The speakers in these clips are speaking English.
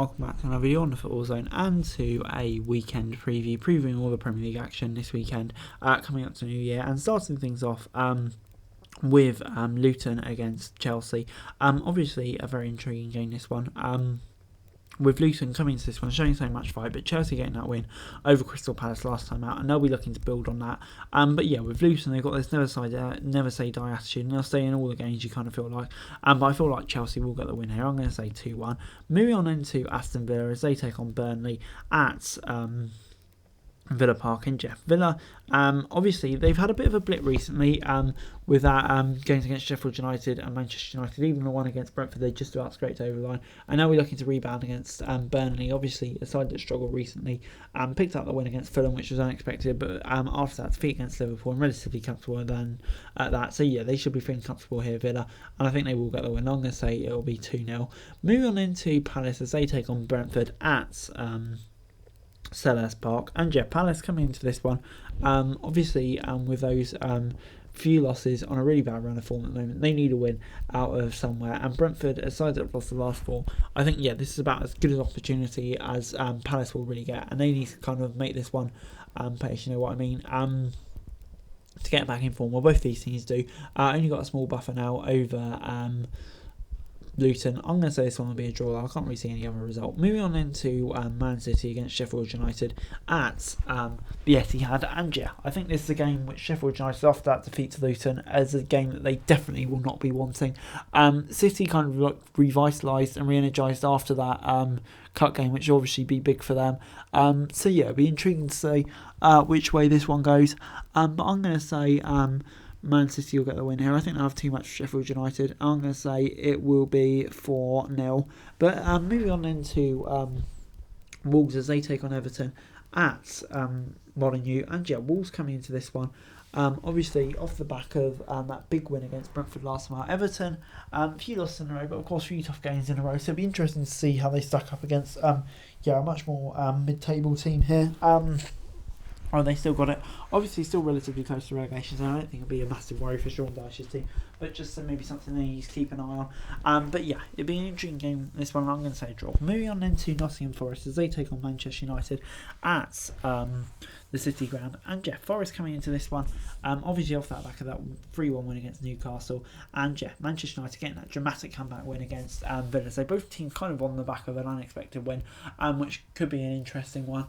welcome back to another video on the Football Zone and to a weekend preview, previewing all the Premier League action this weekend, coming up to New Year, and starting things off with Luton against Chelsea. Obviously a very intriguing game, this one. With Luton coming into this one, showing so much fight, but Chelsea getting that win over Crystal Palace last time out, and they'll be looking to build on that. But yeah, with Luton, they've got this never say die attitude, and they'll stay in all the games, you kind of feel like. But I feel like Chelsea will get the win here. I'm going to say 2-1. Moving on into Aston Villa as they take on Burnley at Villa Park in Villa. Obviously, they've had a bit of a blip recently with that games against Sheffield United and Manchester United. Even the one against Brentford, they just about scraped over the line. And now we're looking to rebound against Burnley. Obviously, a side that struggled recently. Picked up the win against Fulham, which was unexpected. But after that, defeat against Liverpool, and relatively comfortable then at that. So yeah, they should be feeling comfortable here, Villa. And I think they will get the win. I'm going to say it will be 2-0. Moving on into Palace as they take on Brentford at Selhurst Park, and yeah, Palace coming into this one, obviously with those few losses on a really bad run of form at the moment, they need a win out of somewhere, and Brentford, aside that have lost the last four, I think yeah, this is about as good an opportunity as Palace will really get, and they need to kind of make this one pace, you know what I mean, to get back in form. Well, both these teams do. Only got a small buffer now over Luton. I'm going to say this one will be a draw. I can't really see any other result. Moving on into Man City against Sheffield United at the Etihad. And yeah, I think this is a game which Sheffield United, after that defeat to Luton, is a game that they definitely will not be wanting. City kind of like revitalised and re-energised after that cup game, which will obviously be big for them. So yeah, it'll be intriguing to see which way this one goes. But I'm going to say Man City will get the win here. I think they'll have too much for Sheffield United. I'm going to say it will be 4-0. But moving on into Wolves as they take on Everton at Molineux. And yeah, Wolves coming into this one. Obviously, off the back of that big win against Brentford last night. Everton, a few losses in a row, but of course, a few tough games in a row. So it'll be interesting to see how they stack up against a much more mid-table team here. Oh, they still got it. Obviously, still relatively close to relegation, so I don't think it'll be a massive worry for Sean Dyche's team. But just maybe something they need to keep an eye on. But yeah, it'll be an interesting game, this one. I'm going to say draw. Moving on into Nottingham Forest as they take on Manchester United at the City Ground. And yeah, Forest coming into this one, obviously off that back of that 3-1 win against Newcastle. And yeah, Manchester United getting that dramatic comeback win against Villa. So both teams kind of on the back of an unexpected win, which could be an interesting one.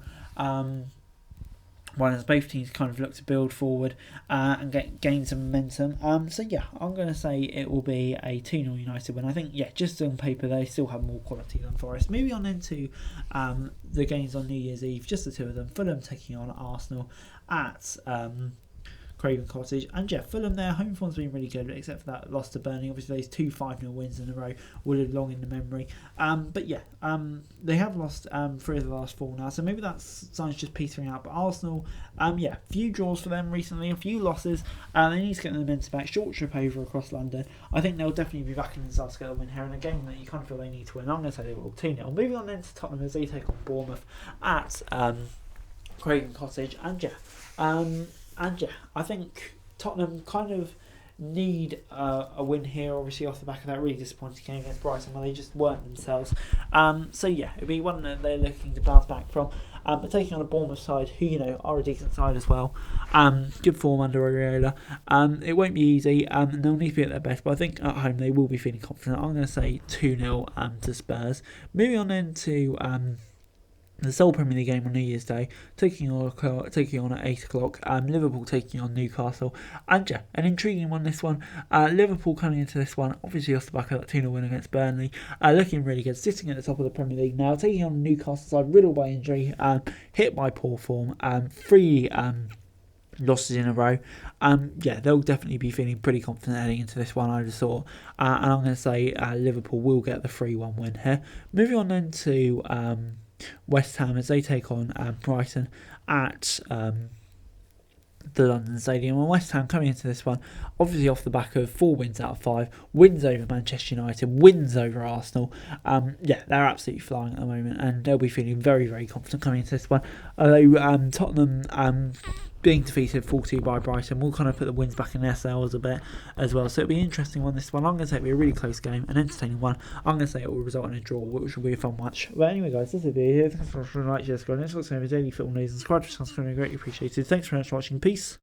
One as both teams kind of look to build forward and gain some momentum. So yeah, I'm going to say it will be a 2-0 United win. I think, yeah, just on paper, they still have more quality than Forest. Moving on into the games on New Year's Eve, just the two of them. Fulham taking on Arsenal at Craven Cottage. And yeah, Fulham, their home form's been really good, except for that loss to Burnley. Obviously, those 2 5-0 wins in a row will live long in the memory. But yeah, they have lost 3 of the last 4 now, so maybe that sign's just petering out. But Arsenal, few draws for them recently, a few losses. They need to get the momentum back. Short trip over across London. I think they'll definitely be backing themselves to get a win here in a game that you kind of feel they need to win. I'm going to say they will 2-0. Moving on then to Tottenham as they take on Bournemouth at Craven Cottage. And yeah, I think Tottenham kind of need a win here, obviously off the back of that really disappointing game against Brighton where they just weren't themselves. So yeah, it'll be one that they're looking to bounce back from. But taking on a Bournemouth side who, you know, are a decent side as well. Good form under Areola. It won't be easy, and they'll need to be at their best, but I think at home they will be feeling confident. I'm going to say 2-0 to Spurs. Moving on into the sole Premier League game on New Year's Day, taking on at 8 o'clock. Liverpool taking on Newcastle. And yeah, an intriguing one, this one. Liverpool coming into this one, obviously off the back of that 2-0 win against Burnley. Looking really good, sitting at the top of the Premier League now, taking on Newcastle side, riddled by injury, hit by poor form, 3 losses in a row. They'll definitely be feeling pretty confident heading into this one, I just thought. And I'm going to say Liverpool will get the 3-1 win here. Moving on then to West Ham as they take on Brighton at the London Stadium. And West Ham coming into this one, obviously off the back of 4 wins out of 5, wins over Manchester United, wins over Arsenal. They're absolutely flying at the moment, and they'll be feeling very, very confident coming into this one. Although Tottenham being defeated 4-2 by Brighton will kind of put the wins back in their sails a bit as well. So it'll be an interesting one, this one. I'm going to say it'll be a really close game, an entertaining one. I'm going to say it will result in a draw, which will be a fun match. But anyway, guys, this is the video here. Thanks for watching. Like, share, subscribe. Next week's daily football news and subscribe to the channel. It's greatly appreciated. Thanks very much for watching. Peace.